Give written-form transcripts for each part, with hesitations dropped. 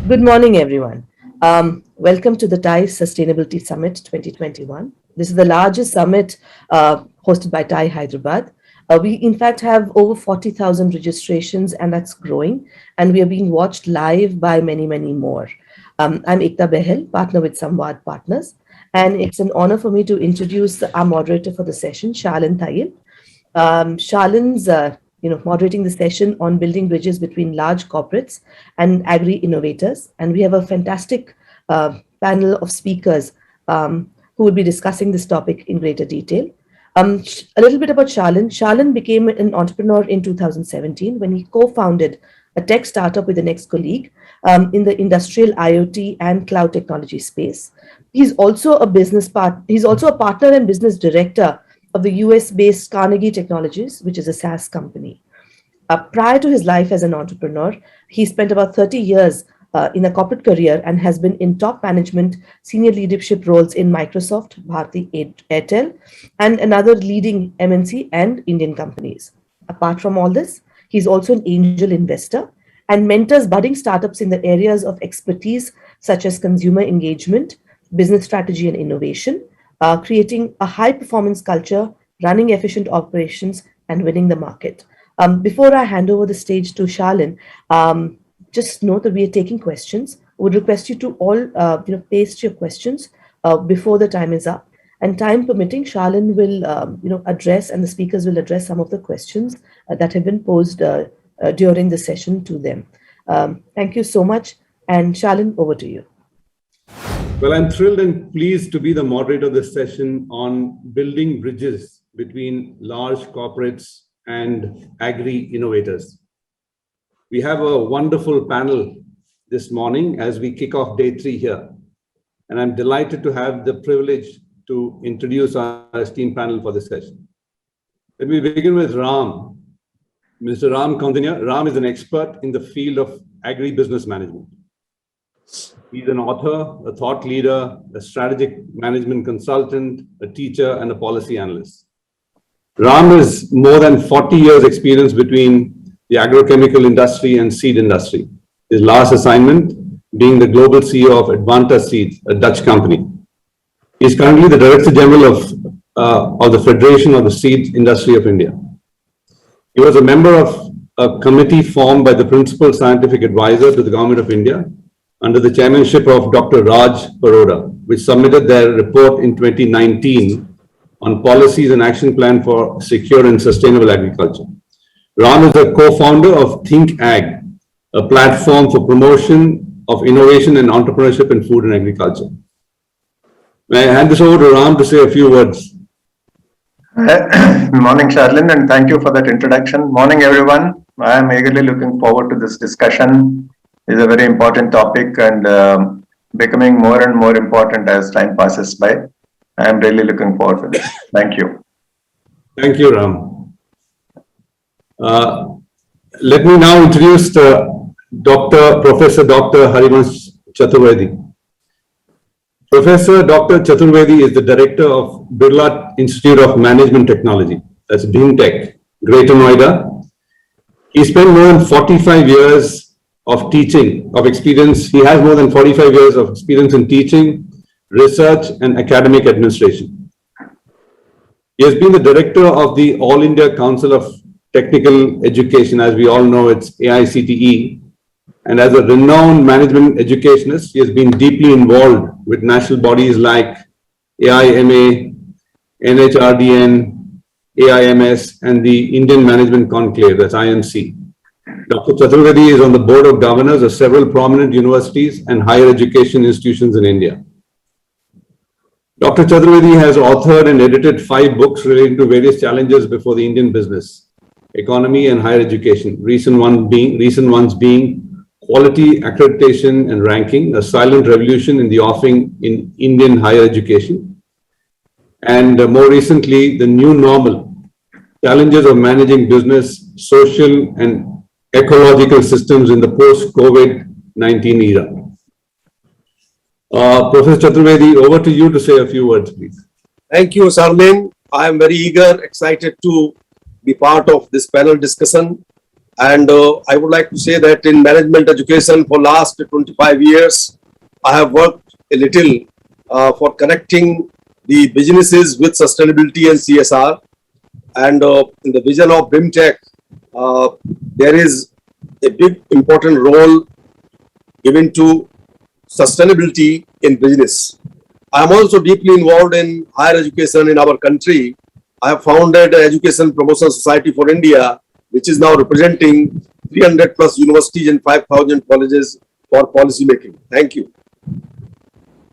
Good morning, everyone. Welcome to the TIE Sustainability Summit 2021. This is the largest summit hosted by TIE Hyderabad. We, in fact, have over 40,000 registrations, and that's growing. And we are being watched live by many, many more. I'm Ekta Behel, partner with Samvad Partners. And it's an honor for me to introduce our moderator for the session, Shalin Tayil. Shalin's moderating the session on building bridges between large corporates and agri-innovators. And we have a fantastic panel of speakers who will be discussing this topic in greater detail. A little bit about Shalin. Shalin became an entrepreneur in 2017 when he co-founded a tech startup with an ex-colleague in the industrial IoT and cloud technology space. He's also a partner and business director of the US-based Carnegie Technologies, which is a SaaS company. Prior to his life as an entrepreneur, he spent about 30 years in a corporate career and has been in top management, senior leadership roles in Microsoft, Bharti Airtel, and another leading MNC and Indian companies. Apart from all this, he's also an angel investor and mentors budding startups in the areas of expertise such as consumer engagement, business strategy and innovation, creating a high-performance culture, running efficient operations, and winning the market. Before I hand over the stage to Shalin, just note that we are taking questions. I would request you to all paste your questions before the time is up. And time permitting, Shalin will address, and the speakers will address some of the questions that have been posed during the session to them. Thank you so much. And Shalin, over to you. Well, I'm thrilled and pleased to be the moderator of this session on building bridges between large corporates and agri-innovators. We have a wonderful panel this morning as we kick off day 3 here. And I'm delighted to have the privilege to introduce our esteemed panel for this session. Let me begin with Ram. Mr. Ram Kaundinya. Ram is an expert in the field of agri-business management. He's an author, a thought leader, a strategic management consultant, a teacher, and a policy analyst. Ram has more than 40 years experience between the agrochemical industry and seed industry. His last assignment being the global CEO of Advanta Seeds, a Dutch company. He is currently the Director General of the Federation of the Seed Industry of India. He was a member of a committee formed by the Principal Scientific Advisor to the Government of India under the chairmanship of Dr. Raj Paroda, which submitted their report in 2019 on policies and action plan for secure and sustainable agriculture. Ram is a co-founder of ThinkAg, a platform for promotion of innovation and entrepreneurship in food and agriculture. May I hand this over to Ram to say a few words? Morning, Shalin, and thank you for that introduction. Morning, everyone. I am eagerly looking forward to this discussion. It's a very important topic and becoming more and more important as time passes by. I am really looking forward to this. Thank you. Thank you, Ram. Let me now introduce Professor Dr. Harivansh Chaturvedi. Professor Dr. Chaturvedi is the director of Birla Institute of Management Technology, that's BIMTech, Greater Noida. He spent more than 45 years of teaching, of experience. He has more than 45 years of experience in teaching, research, and academic administration. He has been the director of the All India Council of Technical Education, as we all know, it's AICTE. And as a renowned management educationist, he has been deeply involved with national bodies like AIMA, NHRDN, AIMS, and the Indian Management Conclave, that's IMC. Dr. Chaturvedi is on the board of governors of several prominent universities and higher education institutions in India. Dr. Chaturvedi has authored and edited 5 books relating to various challenges before the Indian business, economy, and higher education. Recent ones being Quality, Accreditation, and Ranking, a Silent Revolution in the Offering in Indian Higher Education. And more recently, The New Normal, Challenges of Managing Business, Social, and Ecological Systems in the Post-COVID-19 Era. Professor Chaturvedi, over to you to say a few words, please. Thank you, Shalin. I am very eager, excited to be part of this panel discussion. And I would like to say that in management education for last 25 years, I have worked a little for connecting the businesses with sustainability and CSR. And in the vision of BIMTech, there is a big important role given to sustainability in business. I am also deeply involved in higher education in our country. I have founded Education Promotion Society for India, which is now representing 300 plus universities and 5,000 colleges for policy making. Thank you.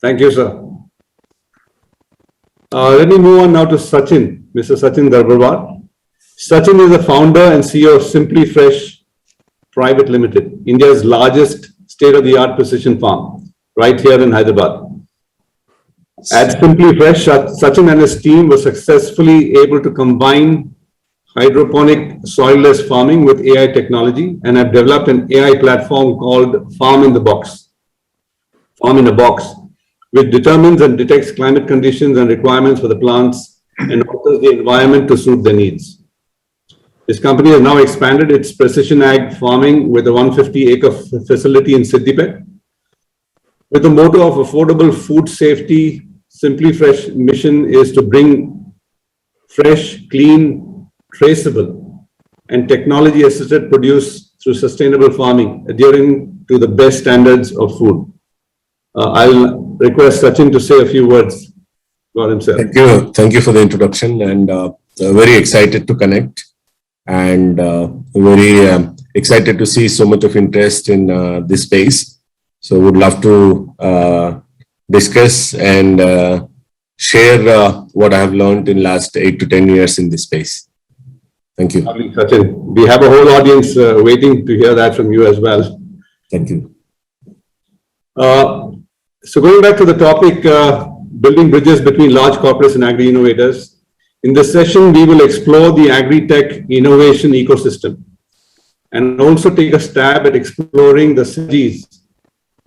Thank you, sir. Let me move on now to Sachin, Mr. Sachin Darbarwar. Sachin is the founder and CEO of Simply Fresh Private Limited, India's largest state-of-the-art precision farm, right here in Hyderabad. At Simply Fresh, Sachin and his team were successfully able to combine hydroponic soilless farming with AI technology and have developed an AI platform called Farm in a Box, which determines and detects climate conditions and requirements for the plants and alters the environment to suit their needs. This company has now expanded its precision ag farming with a 150-acre facility in Siddipet. With the motto of affordable food safety, Simply Fresh mission is to bring fresh, clean, traceable, and technology-assisted produce through sustainable farming, adhering to the best standards of food. I'll request Sachin to say a few words about himself. Thank you. Thank you for the introduction, and very excited to connect, and very excited to see so much of interest in this space. So would love to discuss and share what I have learned in last 8 to 10 years in this space. Thank you. Lovely, Sachin. We have a whole audience waiting to hear that from you as well. Thank you. So going back to the topic, building bridges between large corporates and agri-innovators. In this session, we will explore the agri-tech innovation ecosystem and also take a stab at exploring the synergies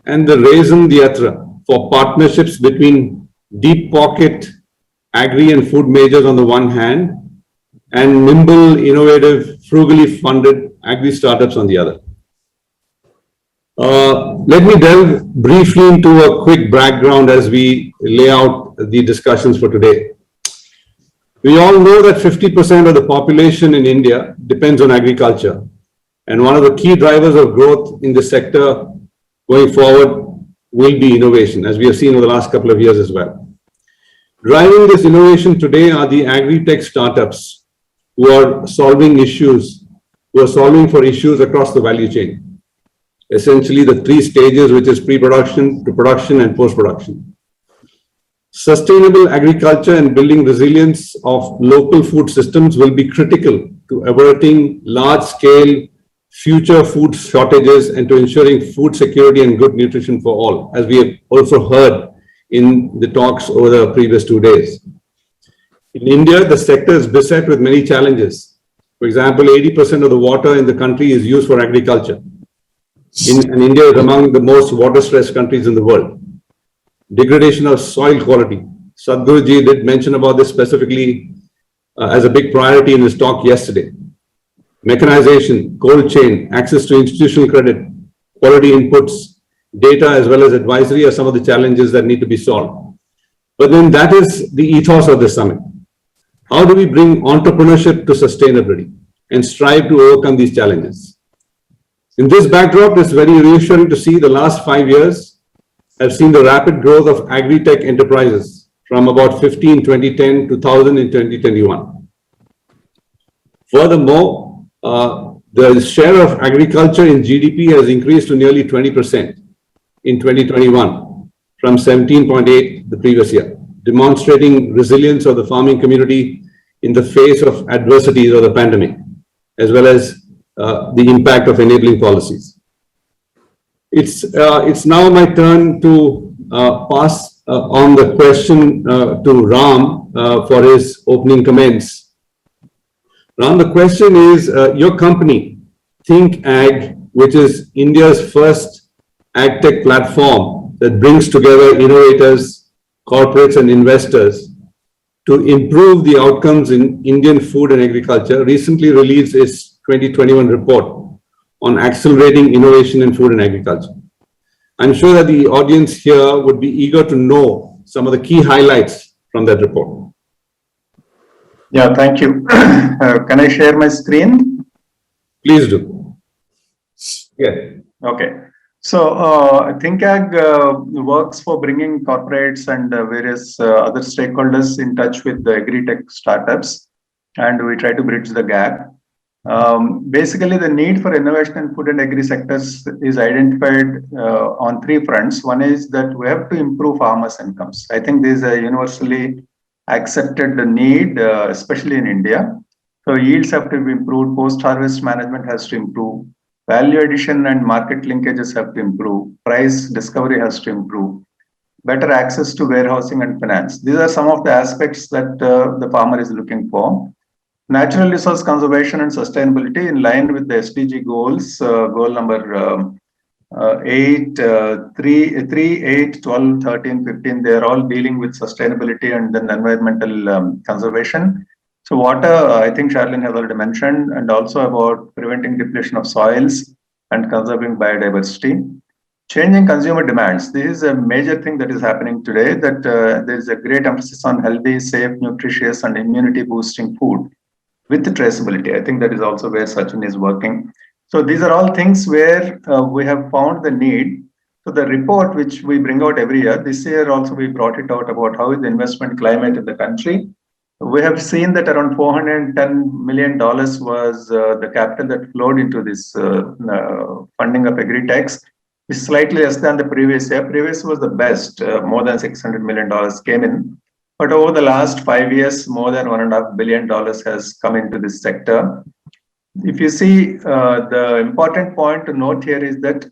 and the raison d'etre for partnerships between deep pocket agri and food majors on the one hand and nimble, innovative, frugally funded agri startups on the other. Let me delve briefly into a quick background as we lay out the discussions for today. We all know that 50% of the population in India depends on agriculture, and one of the key drivers of growth in this sector going forward will be innovation, as we have seen over the last couple of years as well. Driving this innovation today are the agri-tech startups who are solving for issues across the value chain. Essentially the 3 stages, which is pre-production to production and post-production. Sustainable agriculture and building resilience of local food systems will be critical to averting large-scale future food shortages and to ensuring food security and good nutrition for all, as we have also heard in the talks over the previous 2 days. In India, the sector is beset with many challenges. For example, 80% of the water in the country is used for agriculture. And India is among the most water-stressed countries in the world. Degradation of soil quality. Sadhguruji did mention about this specifically as a big priority in his talk yesterday. Mechanization, cold chain, access to institutional credit, quality inputs, data as well as advisory are some of the challenges that need to be solved. But then that is the ethos of this summit. How do we bring entrepreneurship to sustainability and strive to overcome these challenges? In this backdrop, it's very reassuring to see the last 5 years have seen the rapid growth of agri-tech enterprises from about 50 in 2010 to 1,000 in 2021. Furthermore, the share of agriculture in GDP has increased to nearly 20% in 2021 from 17.8 the previous year, demonstrating resilience of the farming community in the face of adversities of the pandemic, as well as the impact of enabling policies. It's now my turn to pass on the question to Ram for his opening comments. Ram, the question is, your company, Think Ag, which is India's first ag tech platform that brings together innovators, corporates and investors to improve the outcomes in Indian food and agriculture, recently released its 2021 report on accelerating innovation in food and agriculture. I'm sure that the audience here would be eager to know some of the key highlights from that report. Yeah, thank you. Can I share my screen? Please do. Yeah. Okay. So ThinkAg works for bringing corporates and various other stakeholders in touch with the agri-tech startups, and we try to bridge the gap. Basically, the need for innovation in food and agri sectors is identified on three fronts. One is that we have to improve farmers' incomes. I think this is a universally accepted need, especially in India. So yields have to be improved, post-harvest management has to improve, value addition and market linkages have to improve, price discovery has to improve, better access to warehousing and finance. These are some of the aspects that the farmer is looking for. Natural resource conservation and sustainability in line with the SDG goals, goal number 8, 3, 8, 12, 13, 15, they are all dealing with sustainability and then environmental conservation. So water, I think Charlene has already mentioned, and also about preventing depletion of soils and conserving biodiversity. Changing consumer demands. This is a major thing that is happening today, that there is a great emphasis on healthy, safe, nutritious, and immunity boosting food with the traceability. I think that is also where Sachin is working. So these are all things where we have found the need. So the report which we bring out every year, this year also we brought it out about how is the investment climate in the country. We have seen that around $410 million was the capital that flowed into this funding of agri-techs. It's slightly less than the previous year. Previous was the best, more than $600 million came in. But over the last 5 years, more than $1.5 billion has come into this sector. If you see, the important point to note here is that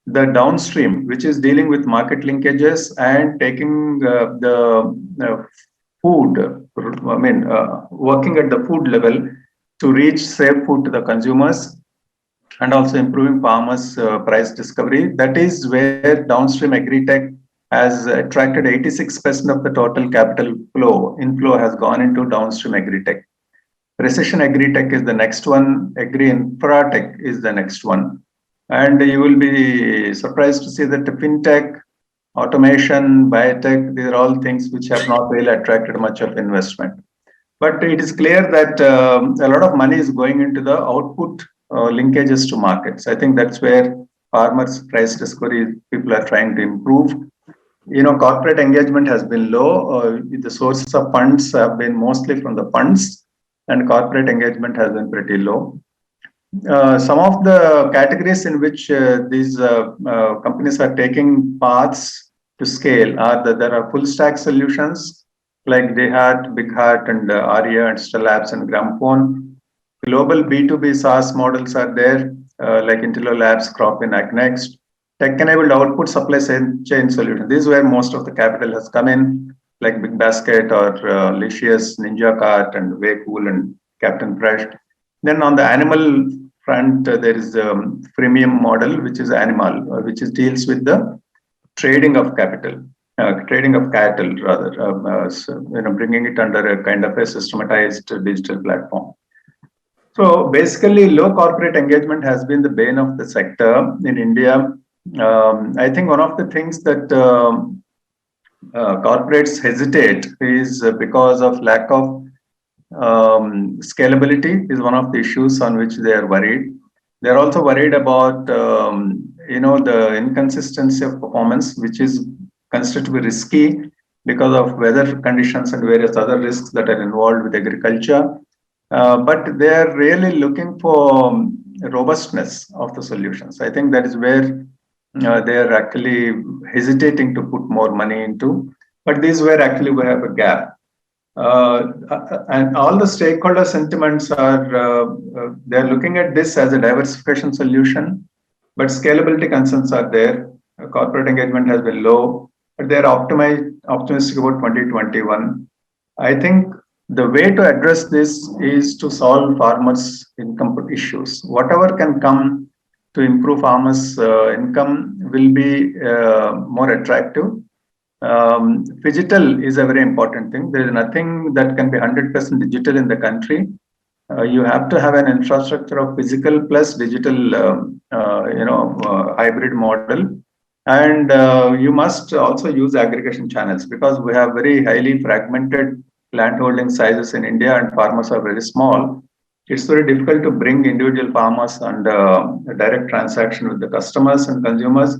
the downstream, which is dealing with market linkages and taking the food, working at the food level to reach safe food to the consumers and also improving farmers' price discovery. That is where downstream agri-tech has attracted 86% of the total capital inflow has gone into downstream agri-tech. Precision agri-tech is the next one. Agri-infra-tech is the next one. And you will be surprised to see that the fintech, automation, biotech, these are all things which have not really attracted much of investment. But it is clear that a lot of money is going into the output linkages to markets. I think that's where farmers' price discovery people are trying to improve. You know, corporate engagement has been low. The sources of funds have been mostly from the funds, and corporate engagement has been pretty low. Some of the categories in which these companies are taking paths to scale are that there are full stack solutions like DeHart, BigHeart, and Arya, and Stellabs, and Gramophone. Global B2B SaaS models are there, like Intello Labs, Cropin, AgNext. Tech-enabled output supply chain solution. This is where most of the capital has come in, like Big Basket or Licious, Ninja Cart, and Waycool, and Captain Fresh. Then on the animal front, there is a freemium model, which is Animal, which deals with the trading of capital, trading of cattle, rather, bringing it under a kind of a systematized digital platform. So basically, low corporate engagement has been the bane of the sector in India. I think one of the things that corporates hesitate is because of lack of scalability is one of the issues on which they are worried. They're also worried about the inconsistency of performance, which is considered to be risky because of weather conditions and various other risks that are involved with agriculture. But they are really looking for robustness of the solutions. I think that is where they are actually hesitating to put more money into. But this is where actually we have a gap. And all the stakeholder sentiments are, they're looking at this as a diversification solution, but scalability concerns are there. Corporate engagement has been low, but they're optimistic about 2021. I think the way to address this is to solve farmers' income issues. Whatever can come to improve farmers' income will be more attractive. Phygital is a very important thing. There is nothing that can be 100% digital in the country. you have to have an infrastructure of physical plus digital, hybrid model. And you must also use aggregation channels because we have very highly fragmented land holding sizes in India and farmers are very small. It's very difficult to bring individual farmers and a direct transaction with the customers and consumers.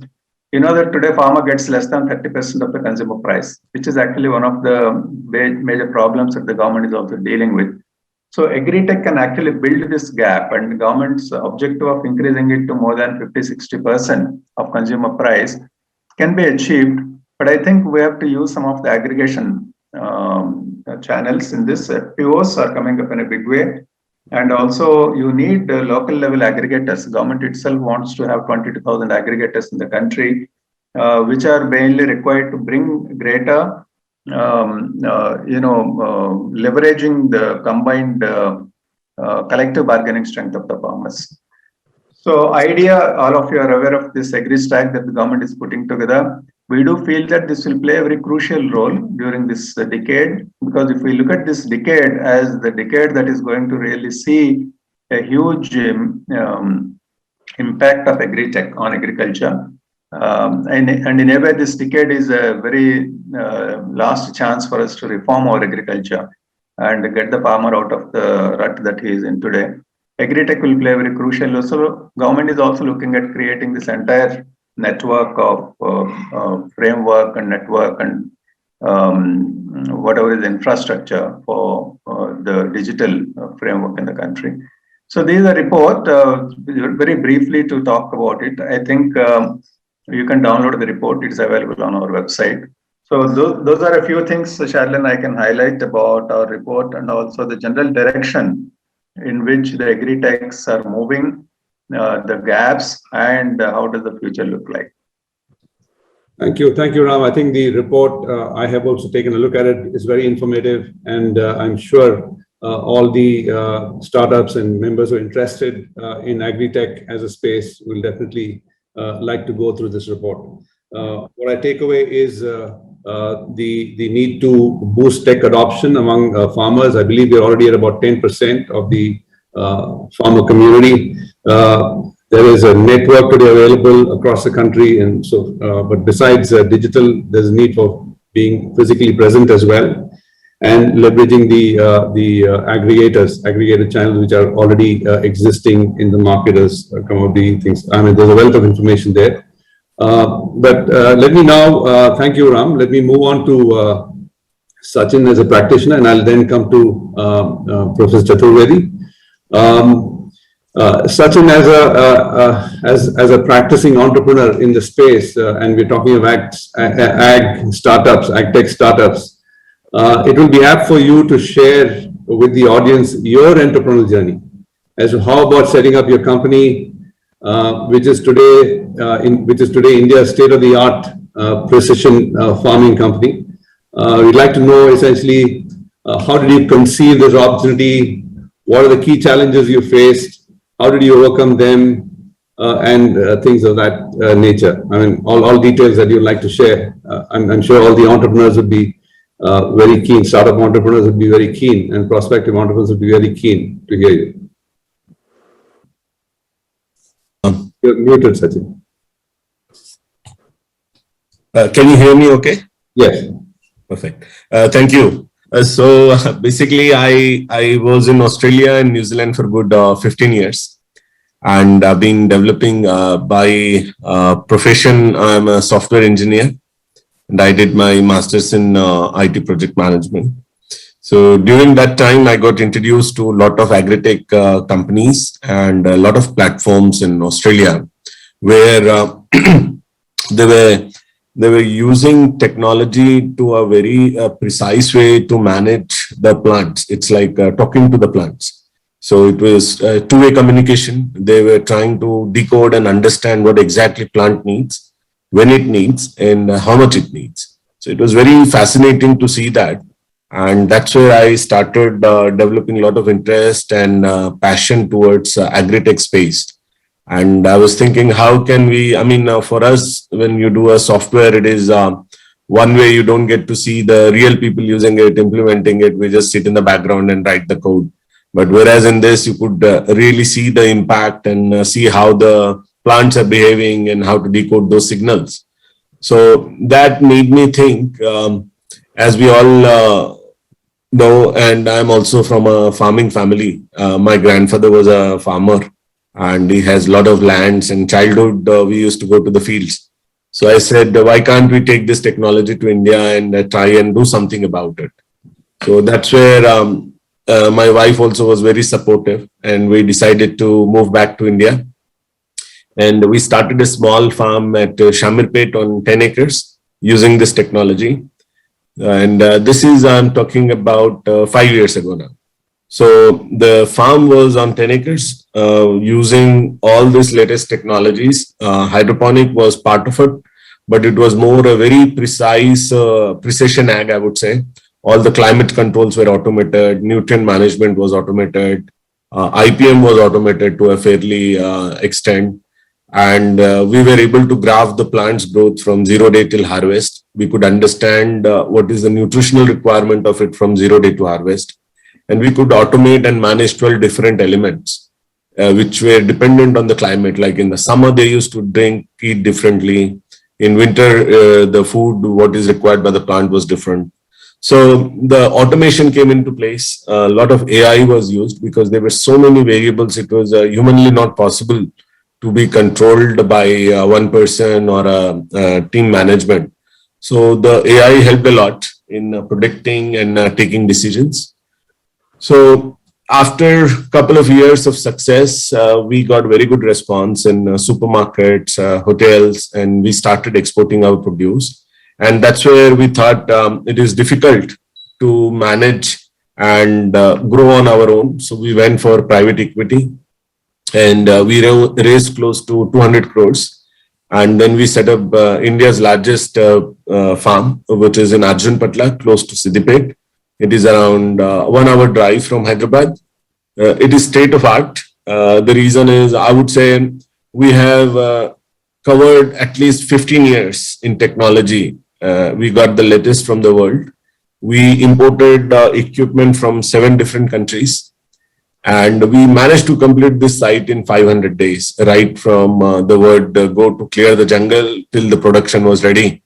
You know that today farmer gets less than 30% of the consumer price, which is actually one of the major problems that the government is also dealing with. So agri-tech can actually build this gap, and the government's objective of increasing it to more than 50-60% of consumer price can be achieved. But I think we have to use some of the aggregation channels in this. FPOs are coming up in a big way. And also you need local level aggregators. Government itself wants to have 22,000 aggregators in the country, which are mainly required to bring greater leveraging the combined collective bargaining strength of the farmers. So idea, all of you are aware of this agri-stack that the government is putting together. We do feel that this will play a very crucial role during this decade, because if we look at this decade as the decade that is going to really see a huge impact of agri-tech on agriculture, and in a way, this decade is a very last chance for us to reform our agriculture and get the farmer out of the rut that he is in today. Agri-tech will play a very crucial role. So, government is also looking at creating this entire network of framework and network and whatever is infrastructure for the digital framework in the country. So, this is a report. Very briefly to talk about it, I think. You can download the report. It's available on our website. So those are a few things, Charlene, I can highlight about our report and also the general direction in which the agri-techs are moving, the gaps, and how does the future look like. Thank you, Ram. I think the report, I have also taken a look at it, is very informative, and I'm sure all the startups and members who are interested in agri-tech as a space will definitely like to go through this report. What I take away is the need to boost tech adoption among farmers. I believe we're already at about 10% of the farmer community. There is a network today available across the country, and so. But besides digital, there's a need for being physically present as well, and leveraging the aggregated channels which are already existing in the market as some of the things. I mean, there's a wealth of information there. But let me now, thank you, Ram. Let me move on to Sachin as a practitioner, and I'll then come to Professor Chaturvedi. Sachin, as a practicing entrepreneur in the space, and we're talking of ag startups, ag tech startups. It will be apt for you to share with the audience your entrepreneurial journey as to how about setting up your company, which is today India's state-of-the-art precision farming company. We'd like to know essentially how did you conceive this opportunity? What are the key challenges you faced? How did you overcome them? And things of that nature. I mean, all details that you'd like to share. I'm sure all the entrepreneurs would be very keen, startup entrepreneurs would be very keen, and prospective entrepreneurs would be very keen to hear you. You're muted, Sachin. Can you hear me okay? Yes. Perfect. Thank you. So basically, I was in Australia and New Zealand for good 15 years. And I've been developing by profession. I'm a software engineer. And I did my master's in IT project management. So during that time, I got introduced to a lot of agri-tech companies and a lot of platforms in Australia, where they were using technology to a very precise way to manage the plants. It's like talking to the plants. So it was two-way communication. They were trying to decode and understand what exactly plant needs, when it needs, and how much it needs. So it was very fascinating to see that. And that's where I started developing a lot of interest and passion towards agri-tech space. And I was thinking, how can we, I mean, for us, when you do a software, it is one way you don't get to see the real people using it, implementing it. We just sit in the background and write the code. But whereas in this, you could really see the impact and see how the plants are behaving and how to decode those signals. So that made me think, as we all know, and I'm also from a farming family. My grandfather was a farmer and he has a lot of lands. In childhood, we used to go to the fields. So I said, why can't we take this technology to India and try and do something about it? So that's where my wife also was very supportive, and we decided to move back to India. And we started a small farm at Shamirpet on 10 acres using this technology. And this is, I'm talking about 5 years ago now. So the farm was on 10 acres using all these latest technologies. Hydroponic was part of it, but it was more a very precise precision ag, I would say. All the climate controls were automated, nutrient management was automated, IPM was automated to a fairly extent. And we were able to graph the plant's growth from 0 day till harvest. We could understand what is the nutritional requirement of it from 0 day to harvest. And we could automate and manage 12 different elements, which were dependent on the climate. Like in the summer, they used to eat differently. In winter, the food, what is required by the plant was different. So the automation came into place. A lot of AI was used because there were so many variables. It was humanly not possible to be controlled by one person or a team management. So the AI helped a lot in predicting and taking decisions. So after a couple of years of success, we got very good response in supermarkets, hotels, and we started exporting our produce. And that's where we thought it is difficult to manage and grow on our own. So we went for private equity, and we raised close to 200 crores. And then we set up India's largest farm, which is in Arjunpatla, close to Siddipet. It is around 1 hour drive from Hyderabad. It is state of art. The reason is, I would say, we have covered at least 15 years in technology. We got the latest from the world. We imported equipment from 7 different countries. And we managed to complete this site in 500 days, right from the word go to clear the jungle till the production was ready.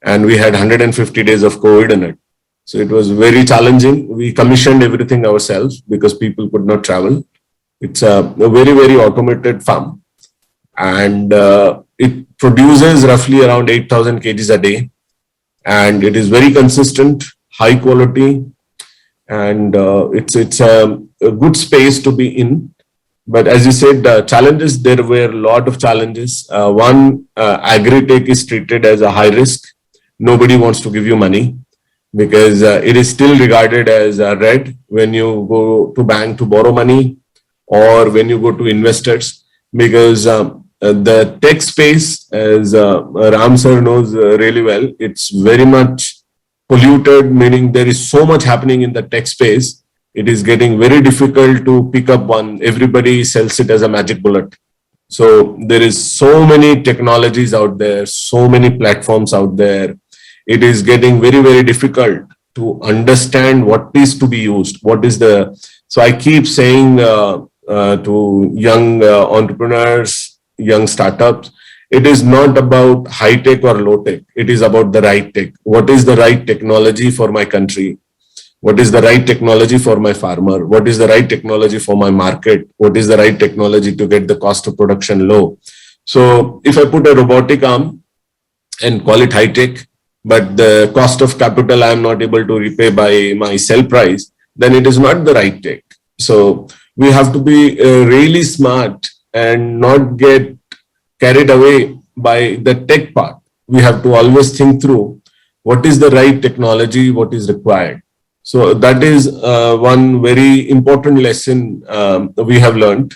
And we had 150 days of COVID in it. So it was very challenging. We commissioned everything ourselves because people could not travel. It's a very, very automated farm. And it produces roughly around 8,000 kgs a day. And it is very consistent, high quality. And it's a good space to be in. But as you said, challenges, there were a lot of challenges. One, agri-tech is treated as a high risk. Nobody wants to give you money because it is still regarded as red when you go to bank to borrow money or when you go to investors, because the tech space, as Ram sir knows really well, it's very much polluted, meaning there is so much happening in the tech space. It is getting very difficult to pick up one. Everybody sells it as a magic bullet. So there is so many technologies out there, so many platforms out there. It is getting very, very difficult to understand what is to be used. So I keep saying to young entrepreneurs, young startups, it is not about high tech or low tech. It is about the right tech. What is the right technology for my country? What is the right technology for my farmer? What is the right technology for my market? What is the right technology to get the cost of production low? So if I put a robotic arm and call it high tech, but the cost of capital I am not able to repay by my sell price, then it is not the right tech. So we have to be really smart and not get carried away by the tech part. We have to always think through what is the right technology, what is required. So that is one very important lesson we have learned.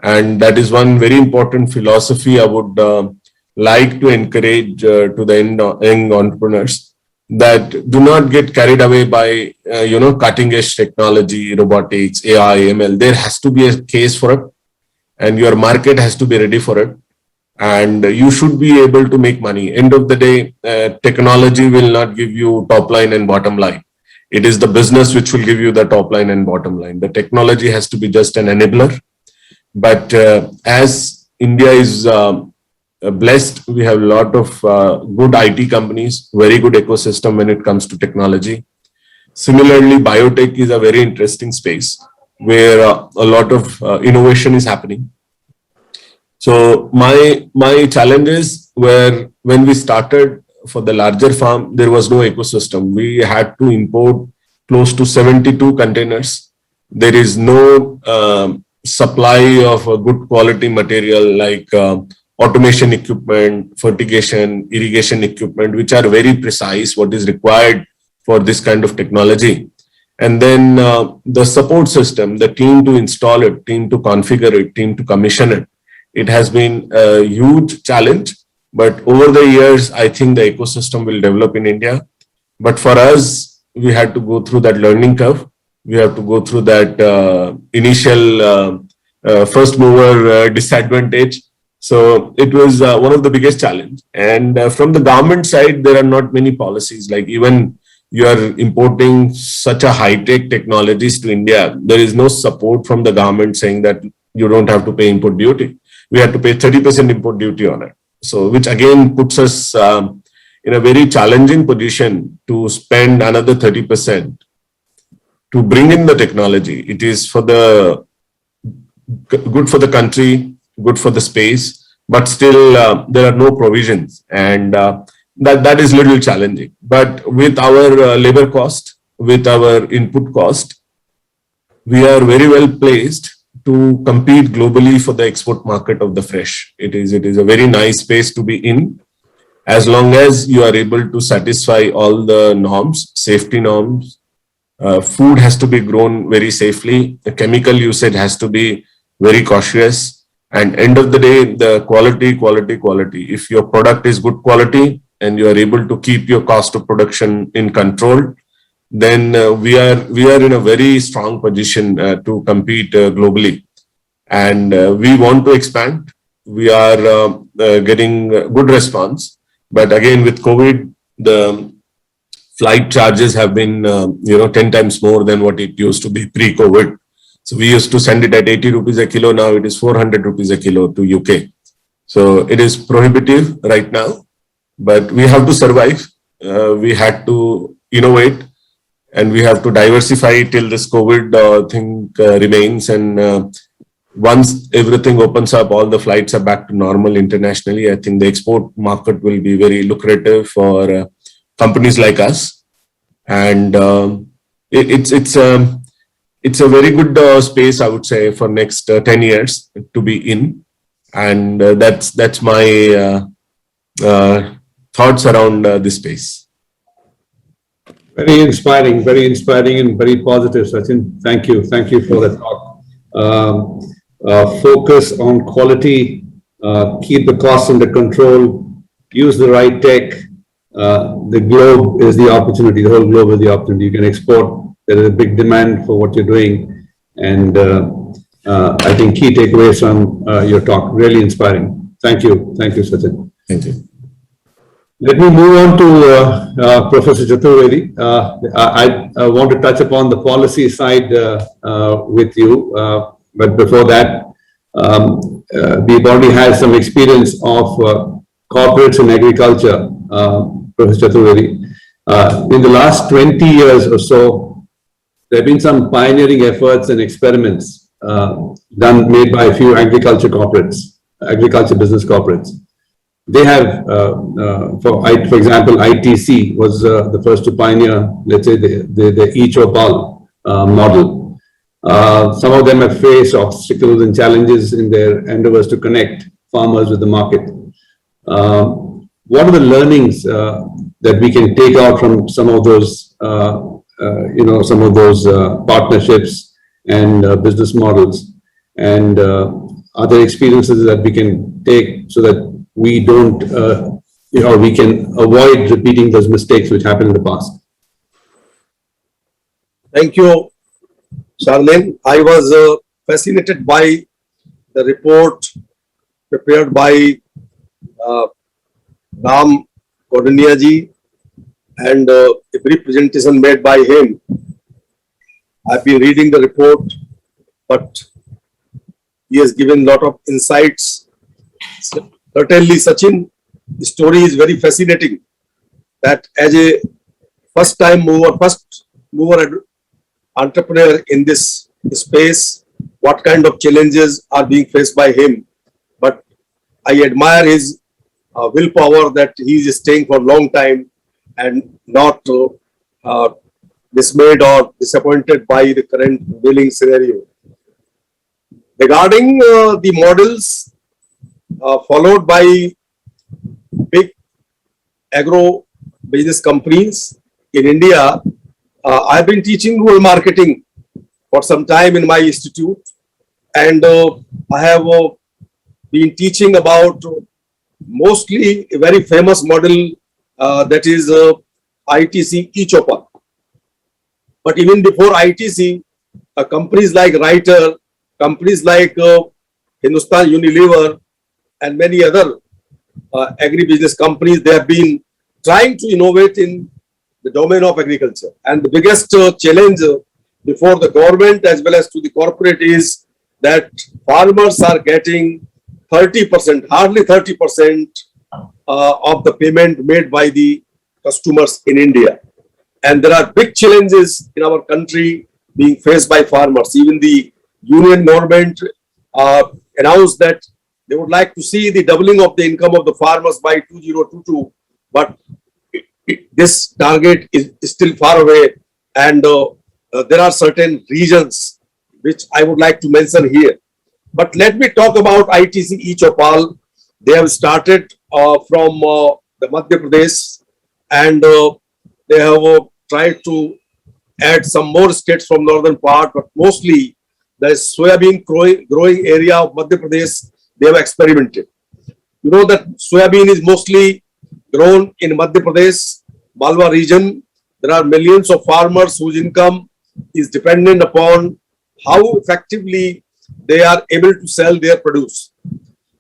And that is one very important philosophy I would like to encourage to the young entrepreneurs, that do not get carried away by, cutting edge technology, robotics, AI, ML. There has to be a case for it and your market has to be ready for it. And you should be able to make money. End of the day, technology will not give you top line and bottom line. It is the business which will give you the top line and bottom line. The technology has to be just an enabler. But as India is blessed, we have a lot of good IT companies, very good ecosystem when it comes to technology. Similarly, biotech is a very interesting space where a lot of innovation is happening. So my challenges were when we started for the larger farm, there was no ecosystem. We had to import close to 72 containers. There is no supply of a good quality material like automation equipment, fertigation, irrigation equipment, which are very precise what is required for this kind of technology. And then the support system, the team to install it, team to configure it, team to commission it. It has been a huge challenge. But over the years, I think the ecosystem will develop in India. But for us, we had to go through that learning curve. We have to go through that initial first mover disadvantage. So it was one of the biggest challenge. And from the government side, there are not many policies. Like even you are importing such a high-tech technologies to India, there is no support from the government saying that you don't have to pay import duty. We have to pay 30% import duty on it. So, which again puts us in a very challenging position to spend another 30% to bring in the technology. It is for the good for the country, good for the space, but still there are no provisions, and that is little challenging. But with our labor cost, with our input cost, we are very well placed to compete globally for the export market of the fresh. It is a very nice space to be in, as long as you are able to satisfy all the norms, safety norms. Food has to be grown very safely. The chemical usage has to be very cautious. And end of the day, the quality. If your product is good quality and you are able to keep your cost of production in control, then we are in a very strong position to compete globally. And we want to expand. We are getting good response. But again, with COVID, the flight charges have been 10 times more than what it used to be pre-COVID. So we used to send it at 80 rupees a kilo. Now it is 400 rupees a kilo to UK. So it is prohibitive right now, but we have to survive. We had to innovate. And we have to diversify till this COVID thing remains. And once everything opens up, all the flights are back to normal internationally. I think the export market will be very lucrative for companies like us. And it's a very good space, I would say, for next 10 years to be in. And that's my thoughts around this space. Very inspiring and very positive, Sachin. Thank you for that talk. Focus on quality, keep the costs under control, use the right tech. The globe is the opportunity, the whole globe is the opportunity. You can export, there is a big demand for what you're doing. And I think key takeaways from your talk, really inspiring. Thank you, Sachin. Thank you. Let me move on to Professor Chaturvedi. I want to touch upon the policy side with you, but before that, we've already had some experience of corporates in agriculture, Professor Chaturvedi. In the last 20 years or so, there have been some pioneering efforts and experiments made by a few agriculture business corporates. They have, for example, ITC was the first to pioneer, let's say, the each-or-all model. Some of them have faced obstacles and challenges in their endeavors to connect farmers with the market. What are the learnings that we can take out from some of those, partnerships and business models, and other experiences that we can take so that we don't, we can avoid repeating those mistakes which happened in the past? Thank you, Charlene. I was fascinated by the report prepared by Ram Kodania ji and a brief presentation made by him. I've been reading the report, but he has given a lot of insights. Certainly, Sachin, the story is very fascinating. That as a first mover entrepreneur in this space, what kind of challenges are being faced by him. But I admire his willpower that he is staying for a long time and not dismayed or disappointed by the current prevailing scenario. Regarding the models followed by big agro business companies in India, I've been teaching rural marketing for some time in my institute, and I have been teaching about mostly a very famous model that is ITC eChopper. But even before ITC, companies like Reiter, companies like Hindustan Unilever, and many other agribusiness companies, they have been trying to innovate in the domain of agriculture. And the biggest challenge before the government as well as to the corporate is that farmers are getting 30%, hardly 30% of the payment made by the customers in India. And there are big challenges in our country being faced by farmers. Even the union government announced that they would like to see the doubling of the income of the farmers by 2022, but this target is still far away, and there are certain regions which I would like to mention here. But let me talk about ITC eChopal. They have started from the Madhya Pradesh, and they have tried to add some more states from northern part, but mostly the soybean growing area of Madhya Pradesh, they have experimented. You know that soybean is mostly grown in Madhya Pradesh, Malwa region. There are millions of farmers whose income is dependent upon how effectively they are able to sell their produce.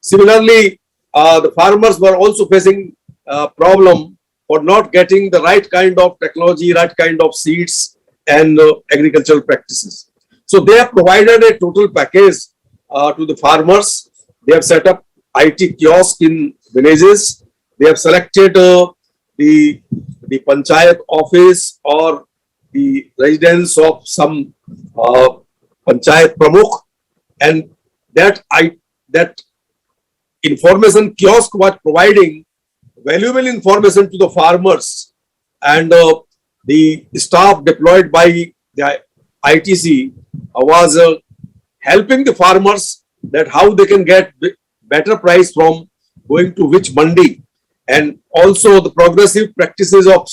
Similarly, the farmers were also facing a problem for not getting the right kind of technology, right kind of seeds and agricultural practices. So they have provided a total package to the farmers. They have set up IT kiosk in villages. They have selected the panchayat office or the residence of some panchayat pramukh, and that information kiosk was providing valuable information to the farmers, and the staff deployed by the ITC was helping the farmers that how they can get better price from going to which mandi, and also the progressive practices of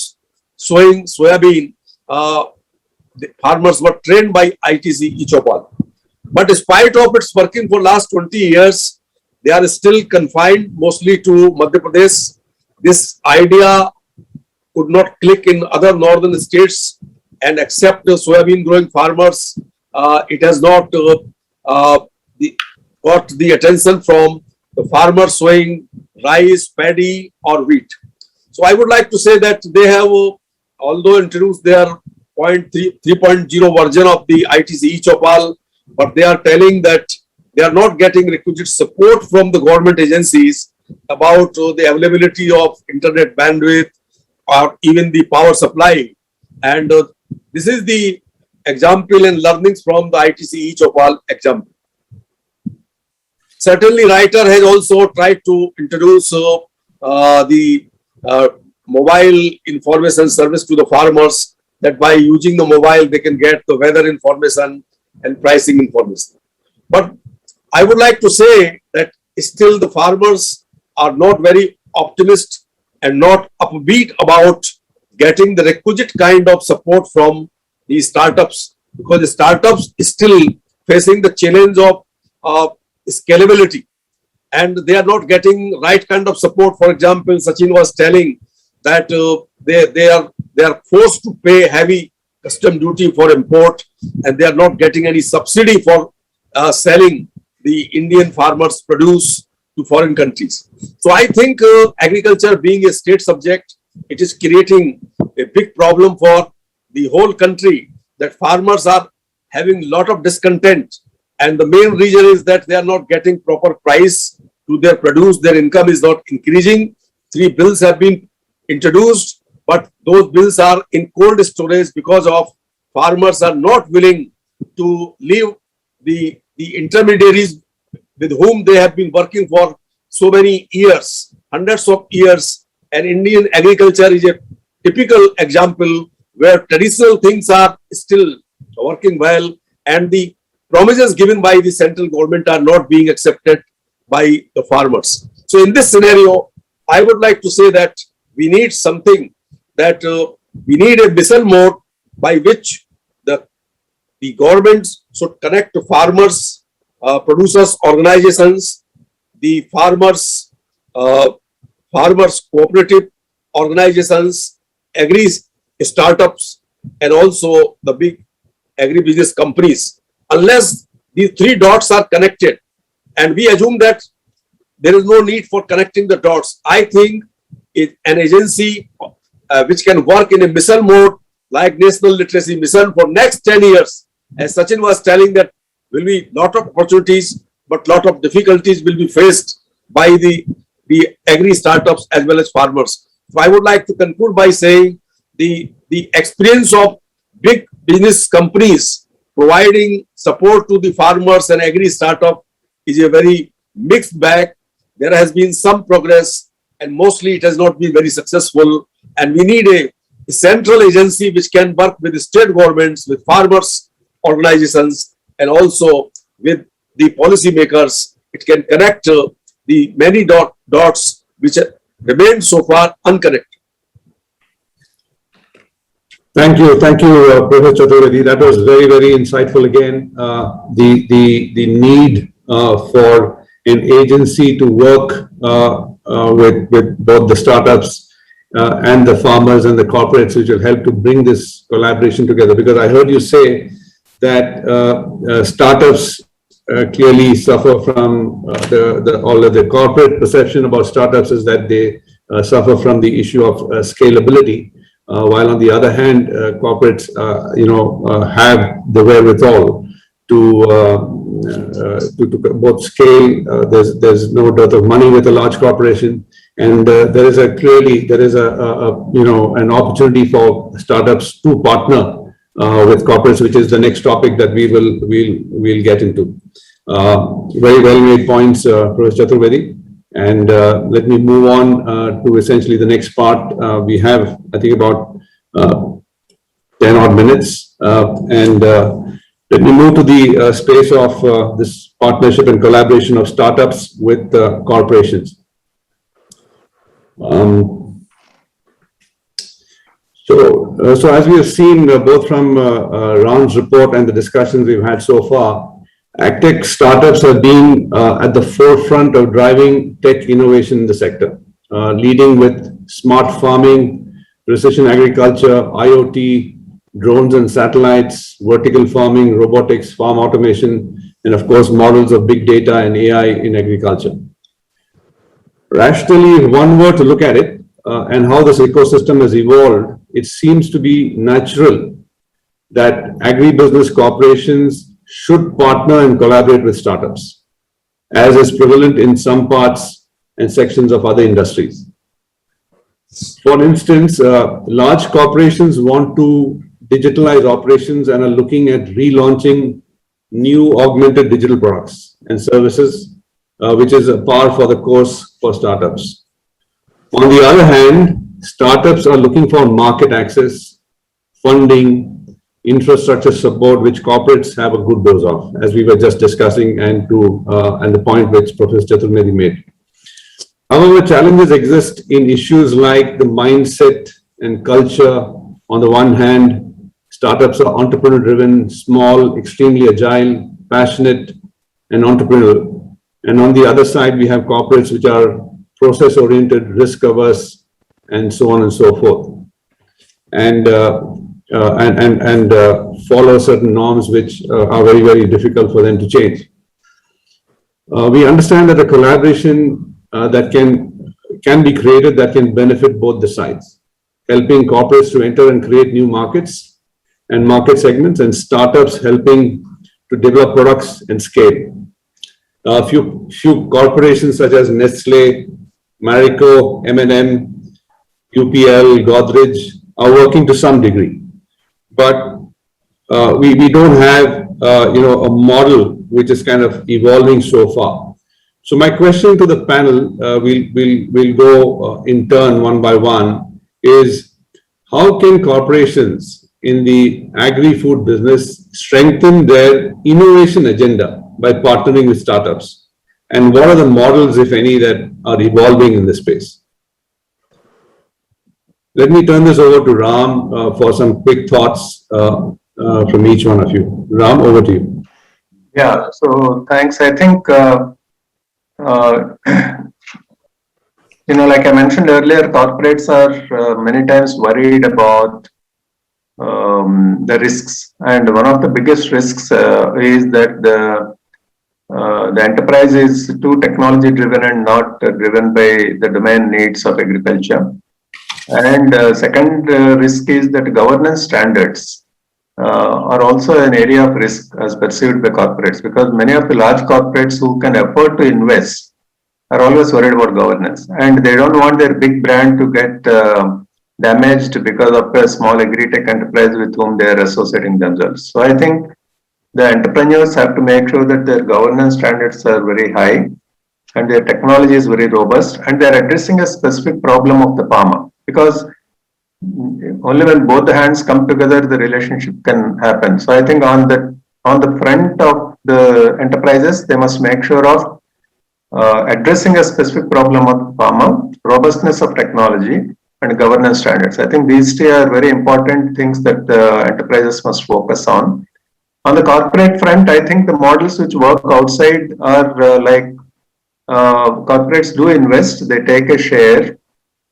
sowing soybean. The farmers were trained by ITC eChopal. But despite of its working for last 20 years, they are still confined mostly to Madhya Pradesh. This idea could not click in other northern states, and except the soybean growing farmers, it has not got the attention from the farmers sowing rice, paddy or wheat. So I would like to say that they have, although introduced their 3.0 version of the ITC eChopal, but they are telling that they are not getting requisite support from the government agencies about the availability of internet bandwidth or even the power supply. And this is the example and learnings from the ITC eChopal example. Certainly, Reiter has also tried to introduce the mobile information service to the farmers, that by using the mobile, they can get the weather information and pricing information. But I would like to say that still the farmers are not very optimistic and not upbeat about getting the requisite kind of support from these startups, because the startups is still facing the challenge of scalability, and they are not getting right kind of support. For example, Sachin was telling that they are forced to pay heavy custom duty for import, and they are not getting any subsidy for selling the Indian farmers' produce to foreign countries. So I think agriculture being a state subject, it is creating a big problem for the whole country, that farmers are having a lot of discontent. And the main reason is that they are not getting proper price to their produce. Their income is not increasing. 3 bills have been introduced, but those bills are in cold storage because of farmers are not willing to leave the intermediaries with whom they have been working for so many years, hundreds of years. And Indian agriculture is a typical example where traditional things are still working well, and the promises given by the central government are not being accepted by the farmers. So in this scenario, I would like to say that we need something, that we need a mission mode by which the governments should connect to farmers, producers organizations, the farmers cooperative organizations, agri startups, and also the big agribusiness companies. Unless these 3 dots are connected, and we assume that there is no need for connecting the dots, I think an agency which can work in a mission mode like National Literacy Mission for next 10 years, as Sachin was telling, that will be lot of opportunities, but lot of difficulties will be faced by the agri startups as well as farmers. So I would like to conclude by saying the experience of big business companies providing support to the farmers and agri startup is a very mixed bag. There has been some progress, and mostly it has not been very successful. And we need a central agency which can work with the state governments, with farmers organizations, and also with the policy makers. It can connect the many dots which remain so far unconnected. Thank you, Professor Chaturvedi. That was very, very insightful again. The need for an agency to work with both the startups and the farmers and the corporates, which will help to bring this collaboration together. Because I heard you say that startups clearly suffer from the corporate perception about startups is that they suffer from the issue of scalability. While on the other hand, corporates, have the wherewithal to both scale. There's no dearth of money with a large corporation, and there is an opportunity for startups to partner with corporates, which is the next topic that we'll get into. Very well made points, Professor Chaturvedi. And let me move on to essentially the next part. We have, I think, about 10 odd minutes. And let me move to the space of this partnership and collaboration of startups with corporations. So as we have seen both from Ron's report and the discussions we've had so far, AgTech startups have been at the forefront of driving tech innovation in the sector, leading with smart farming, precision agriculture, IoT, drones and satellites, vertical farming, robotics, farm automation, and of course, models of big data and AI in agriculture. Rationally, if one were to look at it and how this ecosystem has evolved, it seems to be natural that agribusiness corporations should partner and collaborate with startups, as is prevalent in some parts and sections of other industries. For instance, large corporations want to digitalize operations and are looking at relaunching new augmented digital products and services, which is a par for the course for startups. On the other hand, startups are looking for market access, funding, infrastructure support, which corporates have a good dose of, as we were just discussing, and the point which Professor Chaturvedi made. However, challenges exist in issues like the mindset and culture. On the one hand, startups are entrepreneur-driven, small, extremely agile, passionate, and entrepreneurial. And on the other side, we have corporates which are process-oriented, risk-averse, and so on and so forth. And follow certain norms which are very, very difficult for them to change. We understand that a collaboration that can be created that can benefit both the sides. helping corporates to enter and create new markets and market segments, and startups helping to develop products and scale. A few corporations such as Nestle, Marico, M&M, UPL, Godrej are working to some degree, but we don't have a model which is kind of evolving so far. So my question to the panel, we'll go in turn one by one, is how can corporations in the agri-food business strengthen their innovation agenda by partnering with startups? And what are the models, if any, that are evolving in this space? Let me turn this over to Ram for some quick thoughts from each one of you. Ram, over to you. Yeah, so thanks. I think, like I mentioned earlier, corporates are many times worried about the risks. And one of the biggest risks is that the enterprise is too technology driven and not driven by the domain needs of agriculture. And second risk is that governance standards are also an area of risk as perceived by corporates, because many of the large corporates who can afford to invest are always worried about governance, and they don't want their big brand to get damaged because of a small agri-tech enterprise with whom they are associating themselves. So I think the entrepreneurs have to make sure that their governance standards are very high and their technology is very robust, and they are addressing a specific problem of the farmer, because only when both the hands come together the relationship can happen. So I think on the front of the enterprises, they must make sure of addressing a specific problem of the farmer, robustness of technology, and governance standards. I think these two are very important things that enterprises must focus on. On the corporate front, I think the models which work outside are corporates do invest, they take a share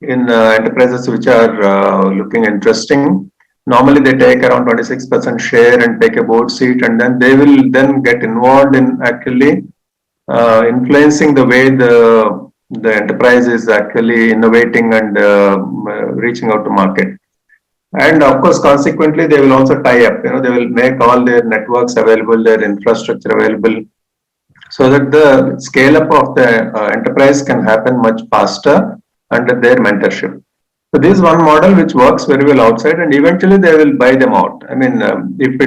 in enterprises which are looking interesting. Normally they take around 26% share and take a board seat, and then they will then get involved in actually influencing the way the enterprise is actually innovating and reaching out to market. And of course, consequently, they will also tie up, they will make all their networks available, their infrastructure available, so that the scale up of the enterprise can happen much faster under their mentorship. So this is one model which works very well outside, and eventually they will buy them out. I mean, if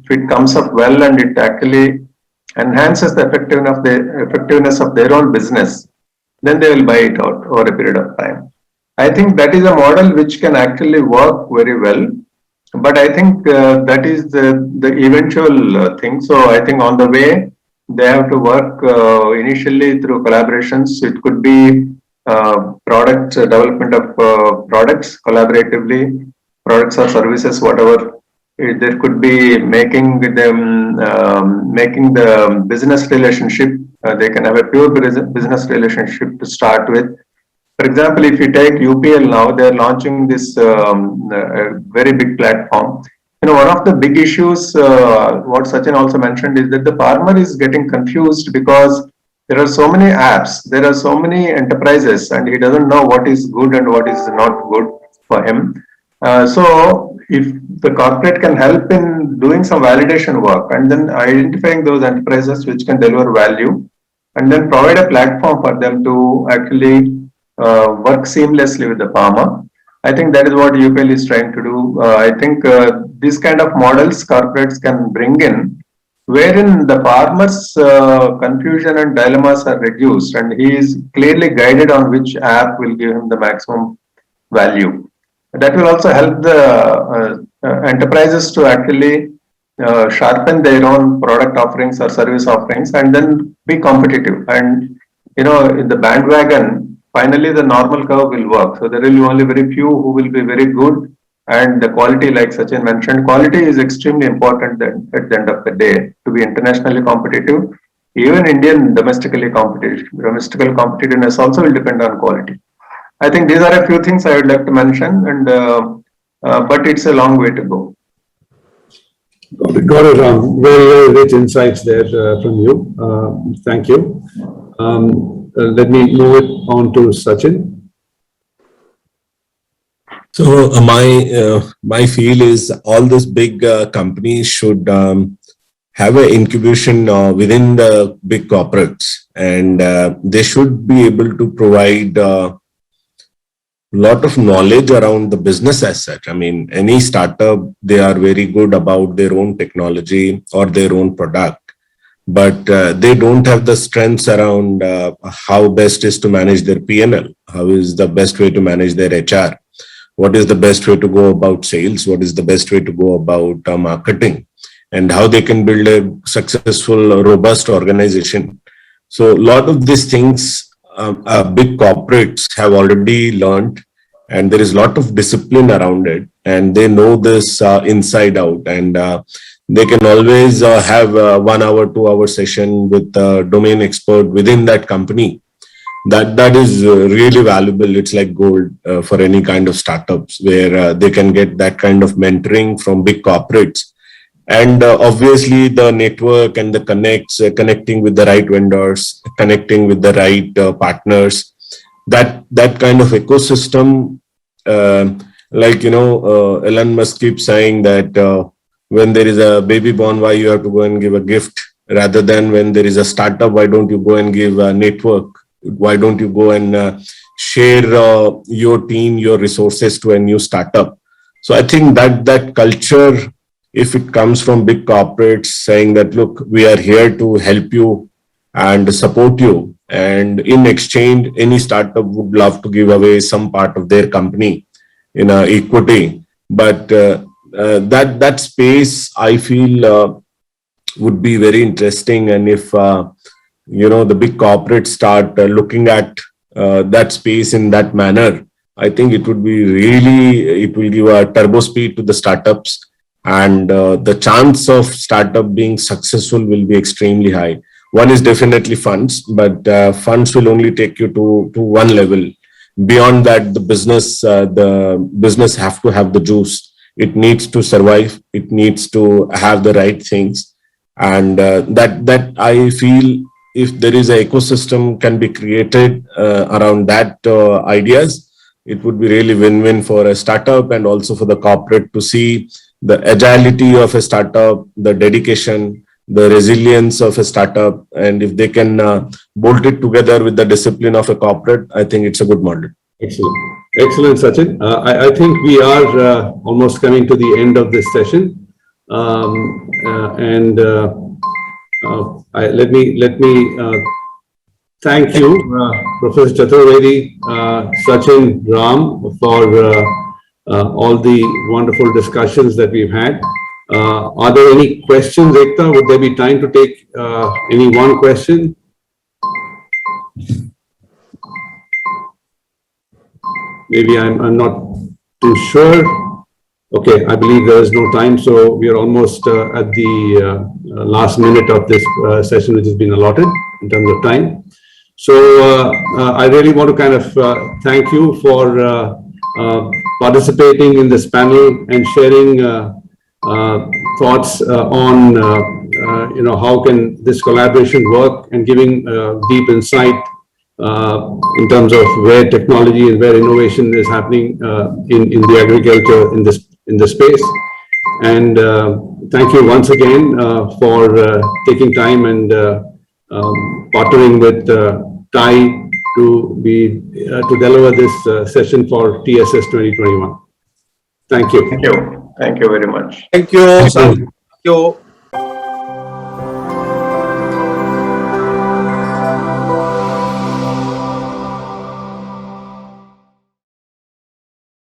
it comes up well and it actually enhances the effectiveness of their own business, then they will buy it out over a period of time. I think that is a model which can actually work very well, but I think that is the eventual thing. So I think on the way, they have to work initially through collaborations. It could be product development of products collaboratively, products or services, whatever. There could be making the business relationship. They can have a pure business relationship to start with. For example, if you take UPL now, they are launching this very big platform. One of the big issues, what Sachin also mentioned, is that the farmer is getting confused because there are so many apps, there are so many enterprises, and he doesn't know what is good and what is not good for him. So if the corporate can help in doing some validation work and then identifying those enterprises which can deliver value, and then provide a platform for them to actually work seamlessly with the farmer, I think that is what UPL is trying to do. I think these kind of models corporates can bring in, wherein the farmer's confusion and dilemmas are reduced, and he is clearly guided on which app will give him the maximum value. That will also help the enterprises to actually sharpen their own product offerings or service offerings and then be competitive. And, in the bandwagon, finally the normal curve will work. So there will be only very few who will be very good, and the quality, like Sachin mentioned, quality is extremely important at the end of the day to be internationally competitive. Even Indian domestic competitiveness also will depend on quality. I think these are a few things I would like to mention, and but it's a long way to go. Got it, Ram. Very, very rich insights there from you. Thank you. Let me move it on to Sachin. So my feel is all these big companies should have an incubation within the big corporates, and they should be able to provide lot of knowledge around the business as such. I mean, any startup, they are very good about their own technology or their own product, but they don't have the strengths around how best is to manage their P&L, how is the best way to manage their HR, what is the best way to go about sales, what is the best way to go about marketing, and how they can build a successful, robust organization. So a lot of these things big corporates have already learned, and there is a lot of discipline around it, and they know this inside out, and they can always have a 1 hour, 2 hour session with a domain expert within that company. That is really valuable. It's like gold for any kind of startups where they can get that kind of mentoring from big corporates. And obviously the network and the connecting with the right vendors, connecting with the right partners, that kind of ecosystem, like, Elon Musk keeps saying that when there is a baby born, why you have to go and give a gift, rather than when there is a startup, why don't you go and give a network? Why don't you go and share your team, your resources to a new startup? So I think that culture, if it comes from big corporates saying that, look, we are here to help you and support you, and in exchange, any startup would love to give away some part of their company in equity. But that space, I feel, would be very interesting. And if the big corporates start looking at that space in that manner, I think it would be really, it will give a turbo speed to the startups, and the chance of startup being successful will be extremely high. One is definitely funds, but funds will only take you to one level. Beyond that, the business have to have the juice. It needs to survive. It needs to have the right things, and that I feel, if there is an ecosystem can be created around that ideas, it would be really win-win for a startup and also for the corporate to see the agility of a startup, the dedication, the resilience of a startup. And if they can bolt it together with the discipline of a corporate, I think it's a good model. Excellent. Excellent, Sachin. I think we are almost coming to the end of this session. Let me thank you, Professor Chaturvedi, Sachin, Ram, for all the wonderful discussions that we've had. Are there any questions, Ekta? Would there be time to take any one question? Maybe I'm not too sure. Okay, I believe there is no time, so we are almost at the last minute of this session, which has been allotted in terms of time. So I really want to kind of thank you for participating in this panel and sharing thoughts on how can this collaboration work, and giving deep insight in terms of where technology and where innovation is happening in the agriculture in this space. And thank you once again for taking time and partnering with TiE to deliver this session for TSS 2021. Thank you. Thank you. Thank you very much. Thank you. Thank you.